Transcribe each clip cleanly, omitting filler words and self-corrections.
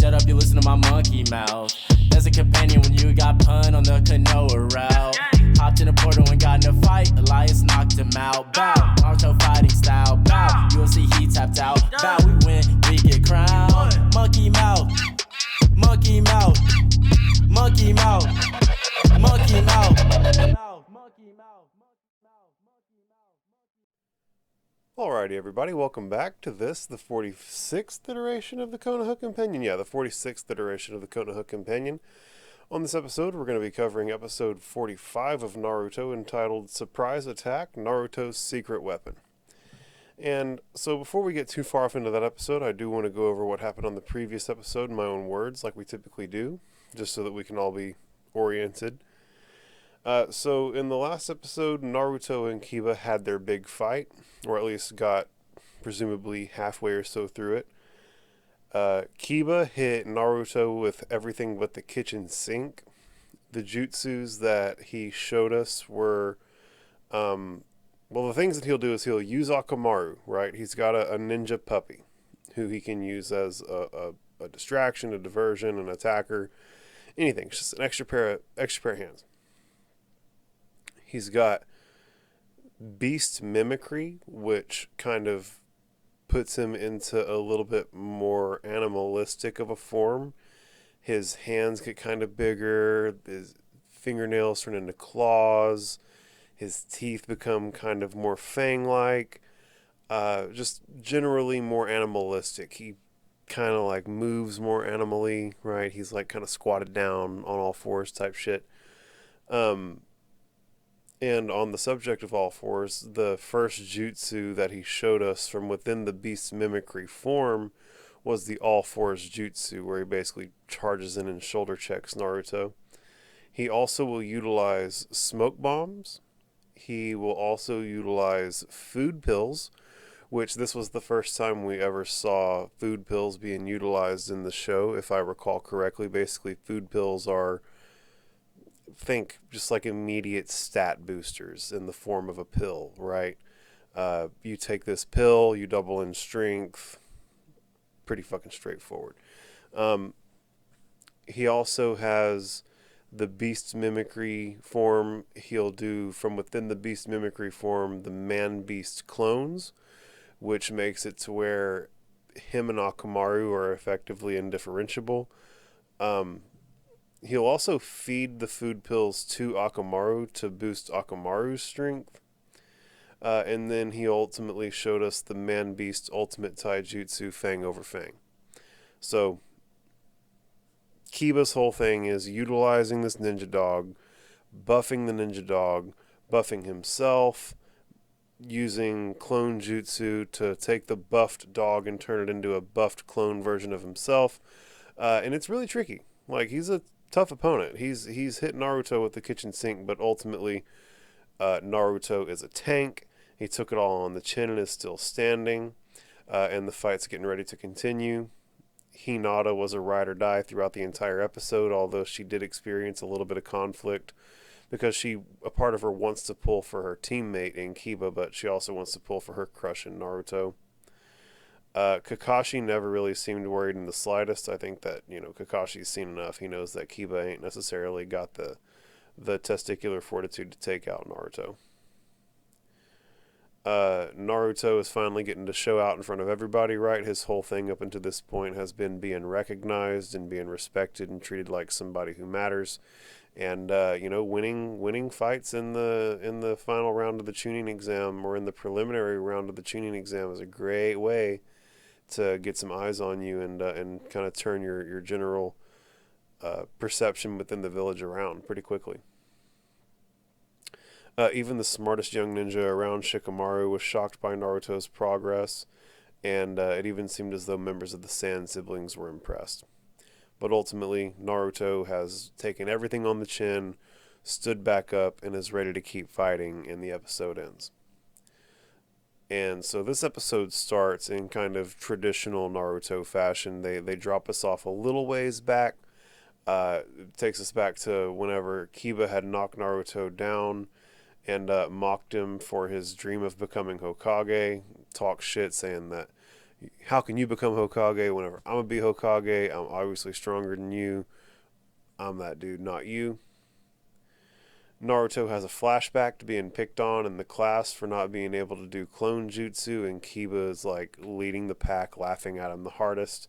shut up, you listen to my monkey mouth. There's a companion when you got pun on the Konoha route. Hopped in a portal and got in a fight, Elias knocked him out. Bow, Naruto fighting style. Bow, UFC he tapped out. Bow, we win, we get crowned. Monkey mouth, monkey mouth, monkey mouth, monkey mouth. Alrighty, everybody, welcome back to this, the 46th iteration of the Konoha Companion. Yeah, the 46th iteration of the Konoha Companion. On this episode, we're going to be covering episode 45 of Naruto, entitled Surprise Attack, Naruto's Secret Weapon. And so before we get too far off into that episode, I do want to go over what happened on the previous episode in my own words, like we typically do, just so that we can all be oriented. So in the last episode, Naruto and Kiba had their big fight, or at least got presumably halfway or so through it. Kiba hit Naruto with everything but the kitchen sink. The jutsus that he showed us were, the things that he'll do is he'll use Akamaru, right? He's got a ninja puppy who he can use as a distraction, a diversion, an attacker, anything. It's just an extra pair of hands. He's got beast mimicry, which kind of puts him into a little bit more animalistic of a form. His hands get kind of bigger, his fingernails turn into claws, his teeth become kind of more fang-like, just generally more animalistic. He kind of like moves more animally, right? He's like kind of squatted down on all fours type shit. And on the subject of all fours, the first jutsu that he showed us from within the beast mimicry form was the all fours jutsu, where he basically charges in and shoulder checks Naruto. He also will utilize smoke bombs. He will also utilize food pills, which this was the first time we ever saw food pills being utilized in the show, if I recall correctly. Basically, food pills are, think just like immediate stat boosters in the form of a pill, right? You take this pill, you double in strength. Pretty fucking straightforward. He also has the beast mimicry form. He'll do from within the beast mimicry form the man beast clones, which makes it to where him and Akamaru are effectively indifferentiable. He'll also feed the food pills to Akamaru to boost Akamaru's strength. And then he ultimately showed us the Man-Beast Ultimate Taijutsu Fang over Fang. So, Kiba's whole thing is utilizing this ninja dog, buffing the ninja dog, buffing himself, using clone jutsu to take the buffed dog and turn it into a buffed clone version of himself. And it's really tricky. Like, he's a tough opponent. He's hit Naruto with the kitchen sink, but ultimately Naruto is a tank. He took it all on the chin and is still standing, and the fight's getting ready to continue. Hinata was a ride or die throughout the entire episode, although she did experience a little bit of conflict because a part of her wants to pull for her teammate in Kiba, but she also wants to pull for her crush in Naruto. Kakashi never really seemed worried in the slightest. I think that, Kakashi's seen enough. He knows that Kiba ain't necessarily got the testicular fortitude to take out Naruto. Naruto is finally getting to show out in front of everybody, right? His whole thing up until this point has been being recognized and being respected and treated like somebody who matters. And, winning fights in the final round of the Chunin exam, or in the preliminary round of the Chunin exam, is a great way to get some eyes on you and kind of turn your general perception within the village around pretty quickly. Even the smartest young ninja around, Shikamaru, was shocked by Naruto's progress, and it even seemed as though members of the Sand siblings were impressed. But ultimately, Naruto has taken everything on the chin, stood back up, and is ready to keep fighting, and the episode ends. And so this episode starts in kind of traditional Naruto fashion. They drop us off a little ways back. It takes us back to whenever Kiba had knocked Naruto down and mocked him for his dream of becoming Hokage. Talk shit saying that, How can you become Hokage whenever I'm gonna be Hokage? I'm obviously stronger than you. I'm that dude, not you. Naruto has a flashback to being picked on in the class for not being able to do clone jutsu, and Kiba is like leading the pack, laughing at him the hardest.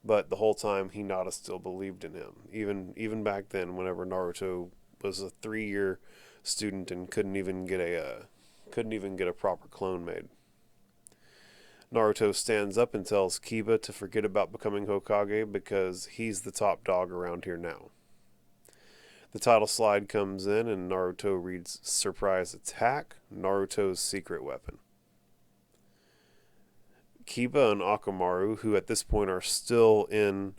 But the whole time, Hinata still believed in him, even back then, whenever Naruto was a 3-year student and couldn't even get a proper clone made. Naruto stands up and tells Kiba to forget about becoming Hokage because he's the top dog around here now. The title slide comes in and Naruto reads Surprise Attack, Naruto's Secret Weapon. Kiba and Akamaru, who at this point are still in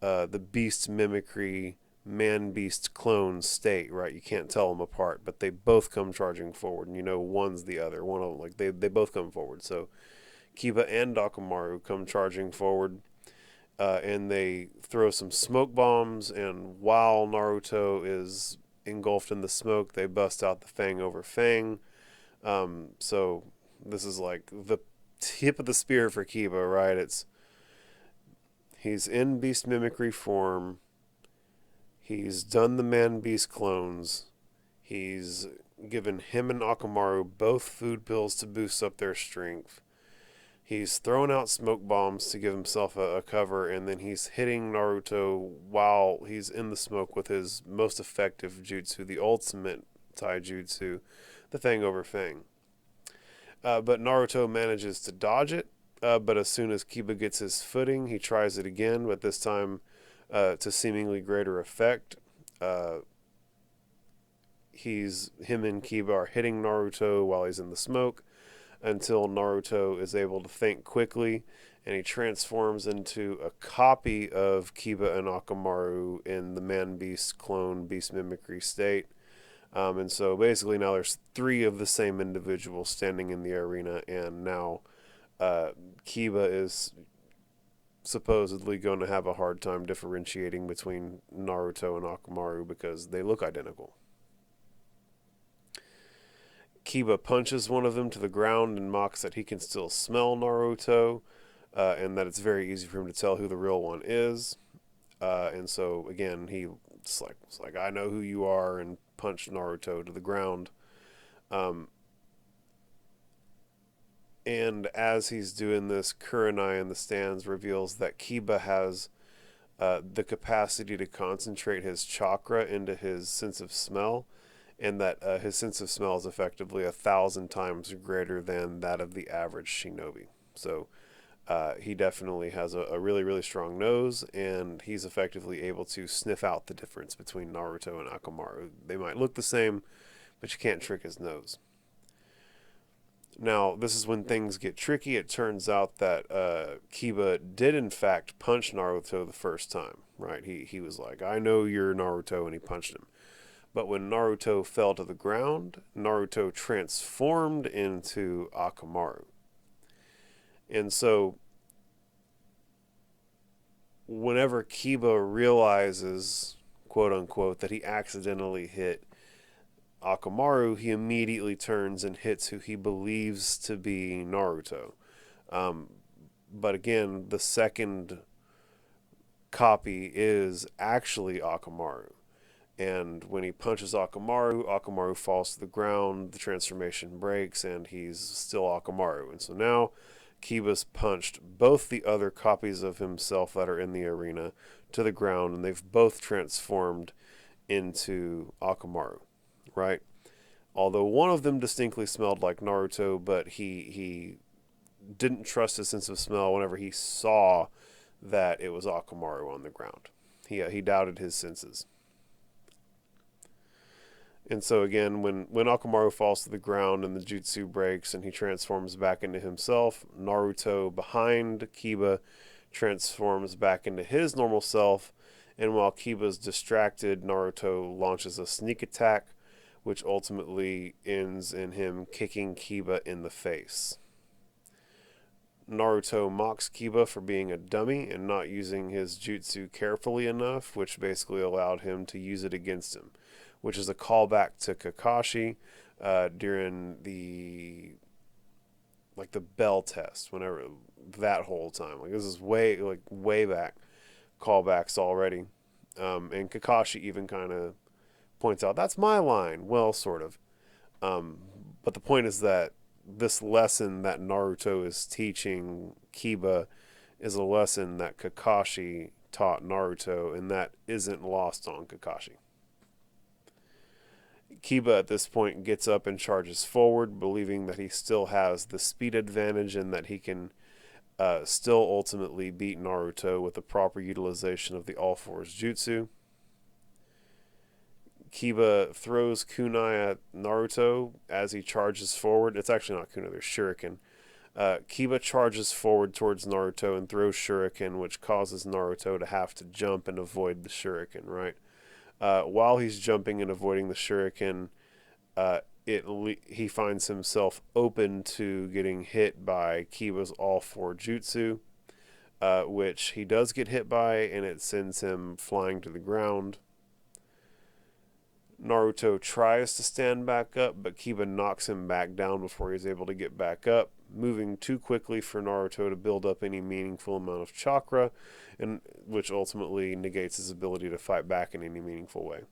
the beast mimicry, man-beast clone state, right? You can't tell them apart, but they both come charging forward, and one's the other. One of them, like they both come forward. So Kiba and Akamaru come charging forward. And they throw some smoke bombs, and while Naruto is engulfed in the smoke, they bust out the Fang over Fang. So this is like the tip of the spear for Kiba, right? He's in beast mimicry form. He's done the man-beast clones. He's given him and Akamaru both food pills to boost up their strength. He's throwing out smoke bombs to give himself a cover, and then he's hitting Naruto while he's in the smoke with his most effective jutsu, the ultimate taijutsu, the Fang over Fang. But Naruto manages to dodge it, but as soon as Kiba gets his footing, he tries it again, but this time to seemingly greater effect. Him and Kiba are hitting Naruto while he's in the smoke, until Naruto is able to think quickly, and he transforms into a copy of Kiba and Akamaru in the man-beast clone beast mimicry state. And so basically now there's 3 of the same individual standing in the arena, and now Kiba is supposedly going to have a hard time differentiating between Naruto and Akamaru because they look identical. Kiba punches one of them to the ground and mocks that he can still smell Naruto, and that it's very easy for him to tell who the real one is. And so again, he's like, I know who you are, and punched Naruto to the ground. And as he's doing this, Kurenai in the stands reveals that Kiba has the capacity to concentrate his chakra into his sense of smell, and that his sense of smell is effectively 1,000 times greater than that of the average shinobi. So he definitely has a really, really strong nose, and he's effectively able to sniff out the difference between Naruto and Akamaru. They might look the same, but you can't trick his nose. Now, this is when things get tricky. It turns out that Kiba did, in fact, punch Naruto the first time, right? He was like, I know you're Naruto, and he punched him. But when Naruto fell to the ground, Naruto transformed into Akamaru. And so, whenever Kiba realizes, quote unquote, that he accidentally hit Akamaru, he immediately turns and hits who he believes to be Naruto. But again, the second copy is actually Akamaru. And when he punches Akamaru, Akamaru falls to the ground, the transformation breaks, and he's still Akamaru. And so now Kiba's punched both the other copies of himself that are in the arena to the ground, and they've both transformed into Akamaru, right? Although one of them distinctly smelled like Naruto, but he didn't trust his sense of smell whenever he saw that it was Akamaru on the ground. He doubted his senses. And so again, when Akamaru falls to the ground and the jutsu breaks and he transforms back into himself, Naruto behind Kiba transforms back into his normal self, and while Kiba's distracted, Naruto launches a sneak attack, which ultimately ends in him kicking Kiba in the face. Naruto mocks Kiba for being a dummy and not using his jutsu carefully enough, which basically allowed him to use it against him, which is a callback to Kakashi during the bell test, whenever that whole time. Like, this is way back callbacks already. And Kakashi even kind of points out, that's my line. Well, sort of. But the point is that this lesson that Naruto is teaching Kiba is a lesson that Kakashi taught Naruto, and that isn't lost on Kakashi. Kiba at this point gets up and charges forward, believing that he still has the speed advantage and that he can still ultimately beat Naruto with the proper utilization of the All Fours Jutsu. Kiba throws kunai at Naruto as he charges forward. It's actually not kunai, there's shuriken. Kiba charges forward towards Naruto and throws shuriken, which causes Naruto to have to jump and avoid the shuriken, right? While he's jumping and avoiding the shuriken, he finds himself open to getting hit by Kiba's all four jutsu, which he does get hit by, and it sends him flying to the ground. Naruto tries to stand back up, but Kiba knocks him back down before he's able to get back up, moving too quickly for Naruto to build up any meaningful amount of chakra, and which ultimately negates his ability to fight back in any meaningful way.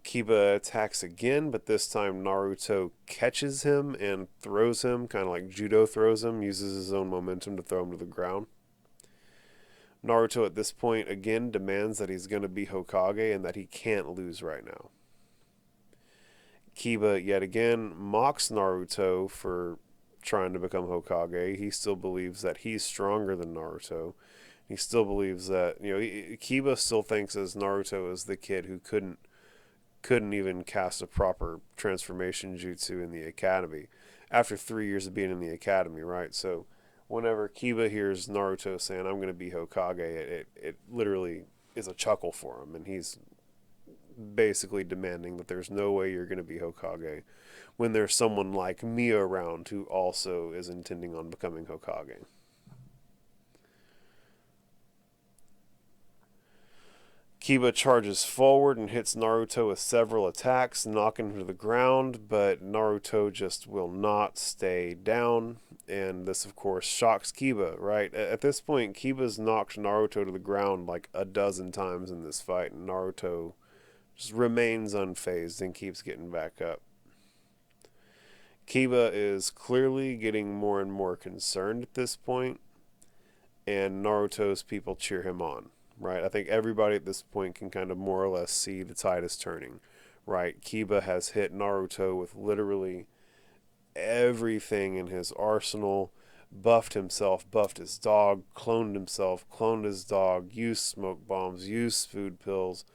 Kiba attacks again, but this time Naruto catches him and throws him, kind of like judo throws him, uses his own momentum to throw him to the ground. Naruto at this point again demands that he's going to be Hokage and that he can't lose right now. Kiba yet again mocks Naruto for trying to become Hokage. He still believes that he's stronger than Naruto. He still believes that, Kiba still thinks as Naruto is the kid who couldn't even cast a proper transformation jutsu in the academy after 3 years of being in the academy, right? So whenever Kiba hears Naruto saying, I'm going to be Hokage, it literally is a chuckle for him, and he's basically demanding that there's no way you're going to be Hokage when there's someone like me around who also is intending on becoming Hokage. Kiba charges forward and hits Naruto with several attacks, knocking him to the ground, but Naruto just will not stay down, and this, of course, shocks Kiba, right? At this point, Kiba's knocked Naruto to the ground like a dozen times in this fight, and Naruto just remains unfazed and keeps getting back up. Kiba is clearly getting more and more concerned at this point, and Naruto's people cheer him on. Right, I think everybody at this point can kind of more or less see the tide is turning, right? Kiba has hit Naruto with literally everything in his arsenal, buffed himself, buffed his dog, cloned himself, cloned his dog, used smoke bombs, used food pills,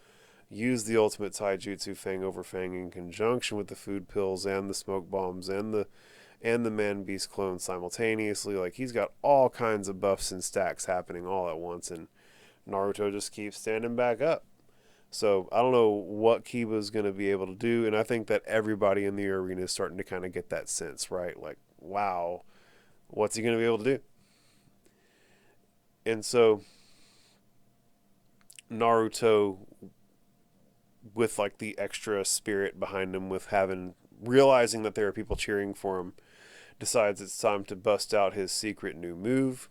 used the ultimate taijutsu Fang over Fang in conjunction with the food pills and the smoke bombs and the man beast clone simultaneously. Like, he's got all kinds of buffs and stacks happening all at once, and Naruto just keeps standing back up. So I don't know what Kiba's going to be able to do, and I think that everybody in the arena is starting to kind of get that sense, right? Like, wow, what's he going to be able to do? And so Naruto, with like the extra spirit behind him, with realizing that there are people cheering for him, decides it's time to bust out his secret new move.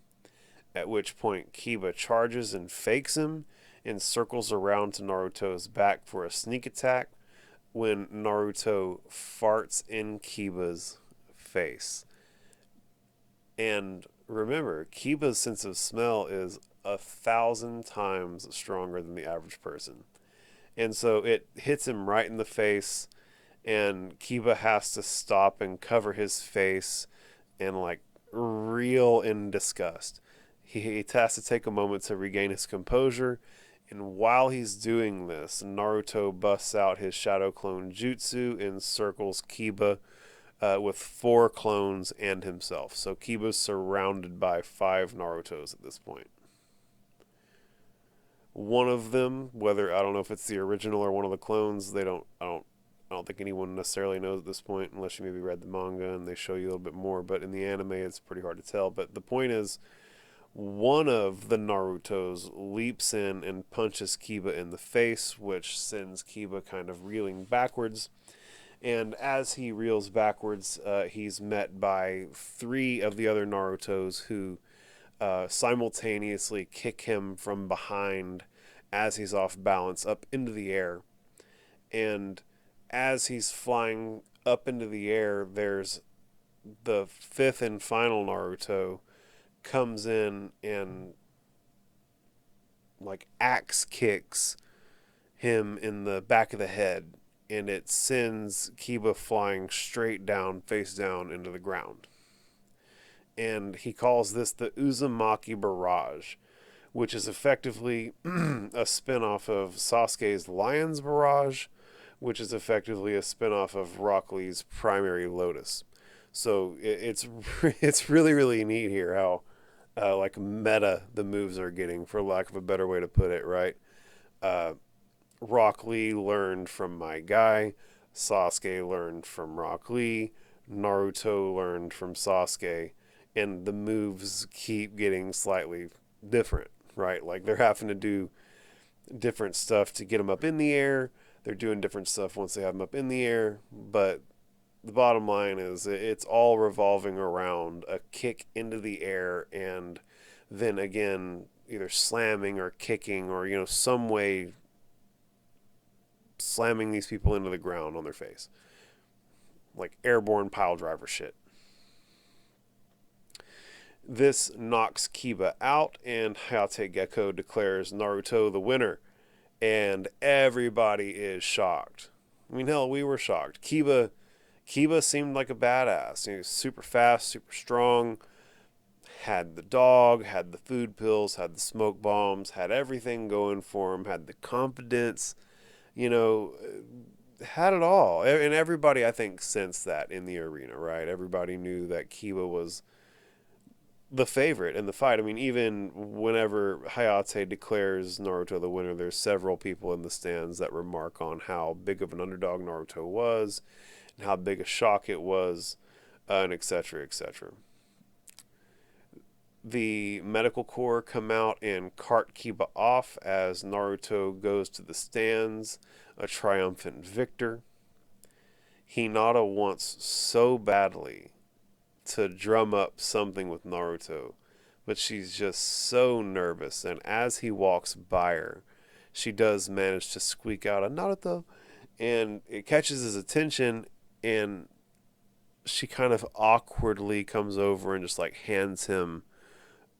At which point Kiba charges and fakes him and circles around to Naruto's back for a sneak attack when Naruto farts in Kiba's face. And remember, Kiba's sense of smell is 1,000 times stronger than the average person. And so it hits him right in the face, and Kiba has to stop and cover his face and like reel in disgust. He has to take a moment to regain his composure, and while he's doing this, Naruto busts out his Shadow Clone Jutsu and circles Kiba with 4 clones and himself. So Kiba's surrounded by 5 Narutos at this point. One of them, I don't know if it's the original or one of the clones, I don't think anyone necessarily knows at this point, unless you maybe read the manga and they show you a little bit more. But in the anime, it's pretty hard to tell. But the point is, one of the Narutos leaps in and punches Kiba in the face, which sends Kiba kind of reeling backwards. And as he reels backwards, he's met by 3 of the other Narutos who simultaneously kick him from behind as he's off balance up into the air. And as he's flying up into the air, there's the 5th and final Naruto comes in and like axe kicks him in the back of the head, and it sends Kiba flying straight down, face down into the ground. And he calls this the Uzumaki Barrage, which is effectively a spin-off of Sasuke's Lion's Barrage, which is effectively a spin-off of Rock Lee's Primary Lotus. So it's really, really neat here how like meta the moves are getting, for lack of a better way to put it, right? Rock Lee learned from my guy, Sasuke learned from Rock Lee, Naruto learned from Sasuke, and the moves keep getting slightly different, right? Like they're having to do different stuff to get them up in the air. They're doing different stuff once they have them up in the air, but the bottom line is it's all revolving around a kick into the air and then again either slamming or kicking or, you know, some way slamming these people into the ground on their face. Like airborne pile driver shit. This knocks Kiba out, and Hayate Gecko declares Naruto the winner. And everybody is shocked. I mean, hell, we were shocked. Kiba seemed like a badass. He was super fast, super strong, had the dog, had the food pills, had the smoke bombs, had everything going for him, had the confidence, you know, had it all. And everybody, I think, sensed that in the arena, right? Everybody knew that Kiba was the favorite in the fight. I mean, even whenever Hayate declares Naruto the winner, there's several people in the stands that remark on how big of an underdog Naruto was and how big a shock it was, and etc., etc. The medical corps come out and cart Kiba off as Naruto goes to the stands, a triumphant victor. Hinata wants so badly to drum up something with Naruto, but she's just so nervous, and as he walks by her, she does manage to squeak out a Naruto, and it catches his attention, and she kind of awkwardly comes over and just like hands him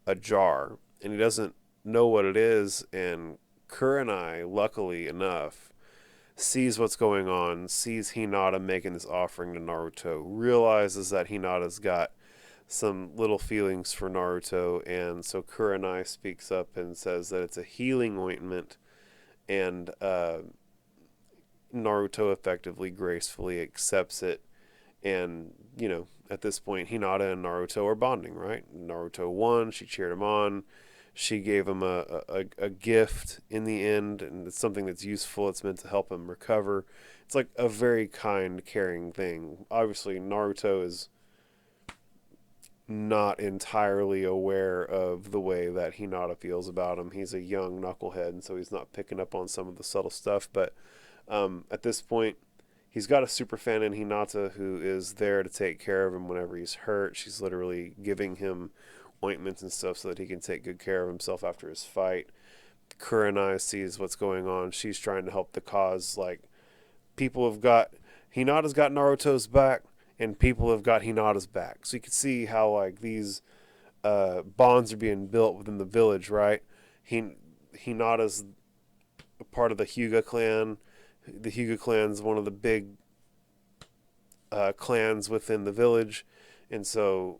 a jar, and he doesn't know what it is, and Kurenai, luckily enough, sees what's going on, sees Hinata making this offering to Naruto, realizes that Hinata's got some little feelings for Naruto, and so Kurenai speaks up and says that it's a healing ointment, and Naruto effectively, gracefully accepts it, and, you know, at this point, Hinata and Naruto are bonding, right? Naruto won, she cheered him on, she gave him a gift in the end, and it's something that's useful. It's meant to help him recover. It's like a very kind, caring thing. Obviously, Naruto is not entirely aware of the way that Hinata feels about him. He's a young knucklehead, and so he's not picking up on some of the subtle stuff. But at this point, he's got a super fan in Hinata who is there to take care of him whenever he's hurt. She's literally giving him ointments and stuff so that he can take good care of himself after his fight. Kurenai sees what's going on. She's trying to help the cause. Like, Hinata's got Naruto's back, and people have got Hinata's back. So you can see how, like, these bonds are being built within the village, right? Hinata's a part of the Hyuga clan. The Hyuga clan's one of the big clans within the village, and so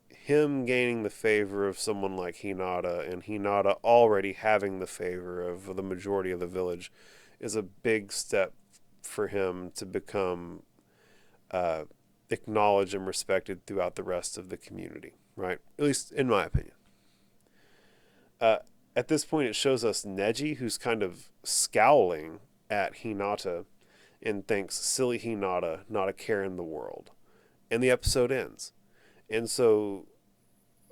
him gaining the favor of someone like Hinata, and Hinata already having the favor of the majority of the village, is a big step for him to become acknowledged and respected throughout the rest of the community, right? At least in my opinion. At this point, it shows us Neji, who's kind of scowling at Hinata and thinks, silly Hinata, not a care in the world. And the episode ends. And so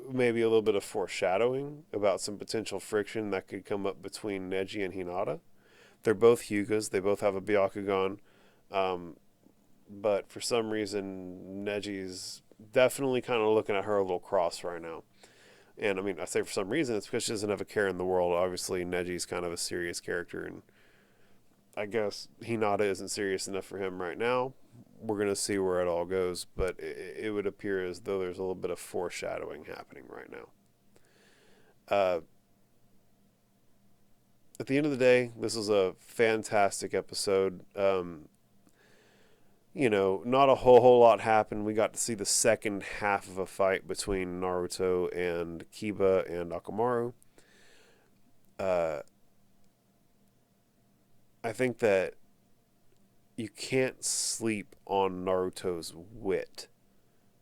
maybe a little bit of foreshadowing about some potential friction that could come up between Neji and Hinata. They're both Hyugas. They both have a Byakugan. But for some reason, Neji's definitely kind of looking at her a little cross right now. And I mean, I say for some reason, it's because she doesn't have a care in the world. Obviously, Neji's kind of a serious character, and I guess Hinata isn't serious enough for him right now. We're going to see where it all goes, but it would appear as though there's a little bit of foreshadowing happening right now. At the end of the day, this was a fantastic episode. Not a whole lot happened. We got to see the second half of a fight between Naruto and Kiba and Akamaru. I think that you can't sleep on Naruto's wit,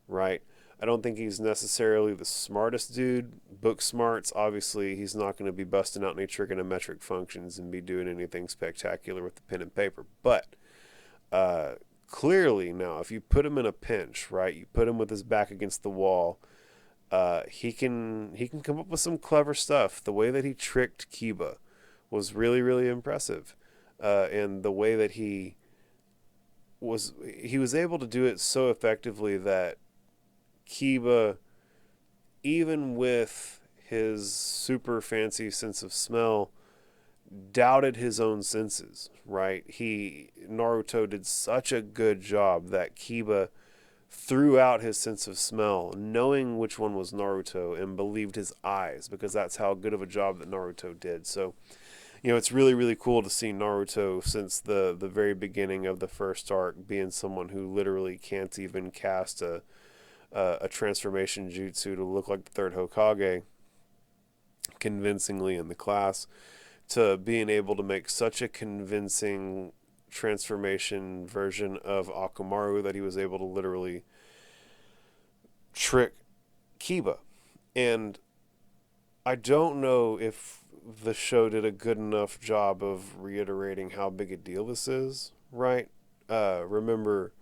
right? I don't think he's necessarily the smartest dude. Book smarts, obviously, he's not going to be busting out any trigonometric functions and be doing anything spectacular with the pen and paper. But clearly now, if you put him in a pinch, right, you put him with his back against the wall, he can come up with some clever stuff. The way that he tricked Kiba was really, really impressive. And the way that he was able to do it so effectively that Kiba, even with his super fancy sense of smell, doubted his own senses, right? Naruto did such a good job that Kiba threw out his sense of smell, knowing which one was Naruto, and believed his eyes, because that's how good of a job that Naruto did. So, it's really, really cool to see Naruto since the very beginning of the first arc being someone who literally can't even cast a transformation jutsu to look like the third Hokage convincingly in the class, to being able to make such a convincing transformation version of Akamaru that he was able to literally trick Kiba. And I don't know if the show did a good enough job of reiterating how big a deal this is, right? Remember,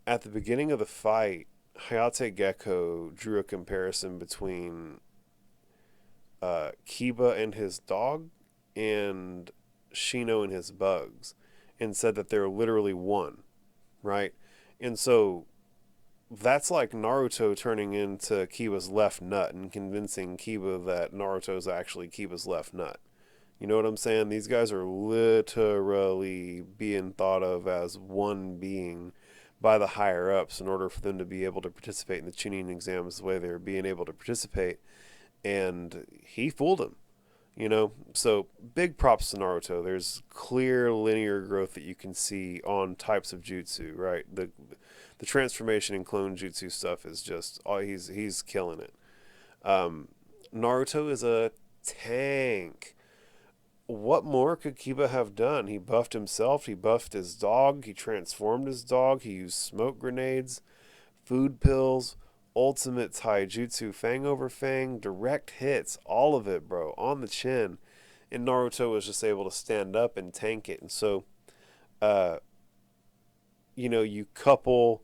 at the beginning of the fight, Hayate Gecko drew a comparison between Kiba and his dog and Shino and his bugs, and said that they're literally one, right? And so that's like Naruto turning into Kiba's left nut and convincing Kiba that Naruto's actually Kiba's left nut. You know what I'm saying? These guys are literally being thought of as one being by the higher ups in order for them to be able to participate in the Chunin exams the way they're being able to participate. And he fooled him. So big props to Naruto. There's clear linear growth that you can see on types of jutsu, right? The transformation and clone jutsu stuff is just, he's killing it. Naruto is a tank. What more could Kiba have done? He buffed himself, he buffed his dog, he transformed his dog, he used smoke grenades, food pills, ultimate taijutsu, fang over fang, direct hits, all of it, bro, on the chin. And Naruto was just able to stand up and tank it. And so, you couple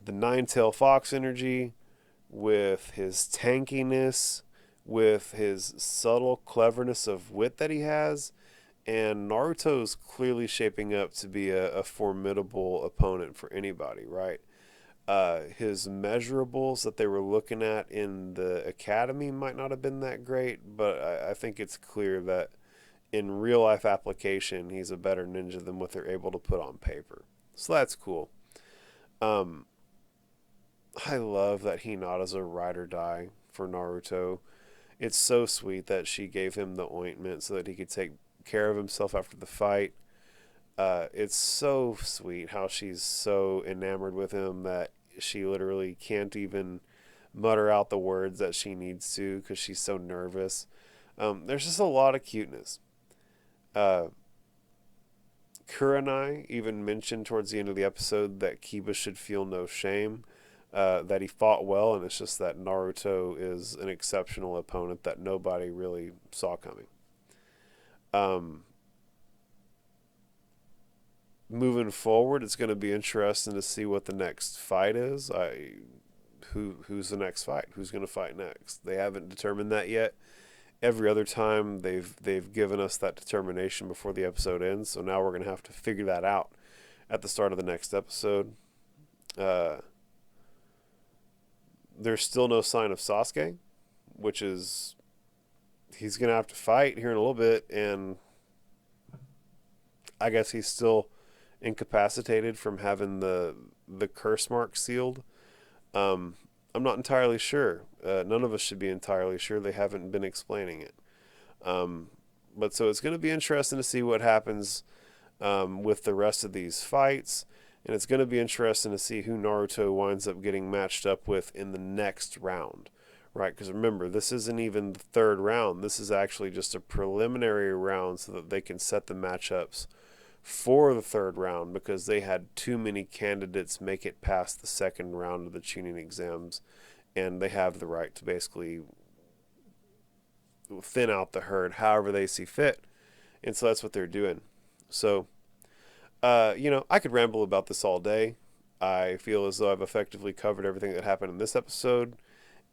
the Nine-Tail Fox energy with his tankiness, with his subtle cleverness of wit that he has, and Naruto's clearly shaping up to be a formidable opponent for anybody, right? His measurables that they were looking at in the academy might not have been that great, but I think it's clear that in real life application, he's a better ninja than what they're able to put on paper. So that's cool. I love that Hinata's a ride or die for Naruto. It's so sweet that she gave him the ointment so that he could take care of himself after the fight. It's so sweet how she's so enamored with him that she literally can't even mutter out the words that she needs to because she's so nervous. There's just a lot of cuteness. Kurenai even mentioned towards the end of the episode that Kiba should feel no shame, that he fought well, and it's just that Naruto is an exceptional opponent that nobody really saw coming. Moving forward, it's going to be interesting to see what the next fight is. Who's the next fight? Who's going to fight next? They haven't determined that yet. Every other time they've given us that determination before the episode ends, so now we're going to have to figure that out. at the start of the next episode. There's still no sign of Sasuke, which is he's going to have to fight here in a little bit, and I guess he's still incapacitated from having the curse mark sealed. I'm not entirely sure. None of us should be entirely sure. They haven't been explaining it. But so it's going to be interesting to see what happens with the rest of these fights. And it's going to be interesting to see who Naruto winds up getting matched up with in the next round. Right? Because remember, this isn't even the third round. This is actually just a preliminary round so that they can set the matchups for the third round, because they had too many candidates make it past the second round of the Chunin exams, and they have the right to basically thin out the herd however they see fit. And so that's what they're doing. So, I could ramble about this all day. I feel as though I've effectively covered everything that happened in this episode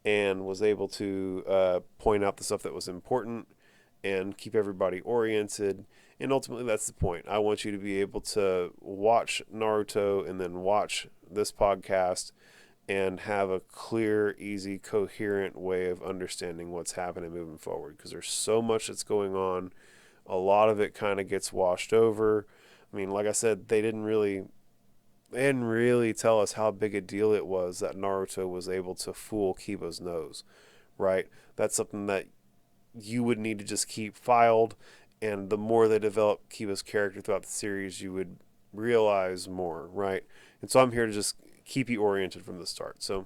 and was able to point out the stuff that was important and keep everybody oriented. And ultimately, that's the point. I want you to be able to watch Naruto and then watch this podcast and have a clear, easy, coherent way of understanding what's happening moving forward, because there's so much that's going on. A lot of it kind of gets washed over. I mean, like I said, they didn't really tell us how big a deal it was that Naruto was able to fool Kiba's nose, right? That's something that you would need to just keep filed, and the more they develop Kiba's character throughout the series, you would realize more, right? And so I'm here to just keep you oriented from the start. So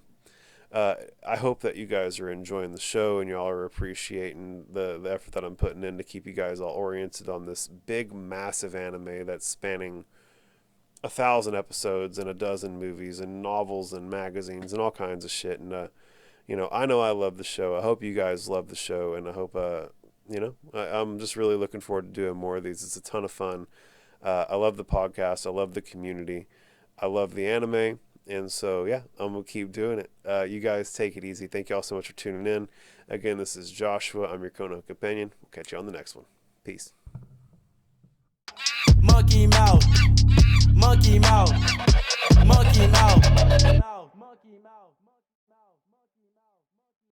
I hope that you guys are enjoying the show and y'all are appreciating the effort that I'm putting in to keep you guys all oriented on this big, massive anime that's spanning 1,000 episodes and 12 movies and novels and magazines and all kinds of shit. And, I know I love the show. I hope you guys love the show, and I hope, I'm just really looking forward to doing more of these. It's a ton of fun. I love the podcast. I love the community. I love the anime. And so, yeah, I'm going to keep doing it. You guys take it easy. Thank you all so much for tuning in. Again, this is Joshua. I'm your Konoha companion. We'll catch you on the next one. Peace. Monkey mouth, monkey mouth, monkey mouth, monkey mouth.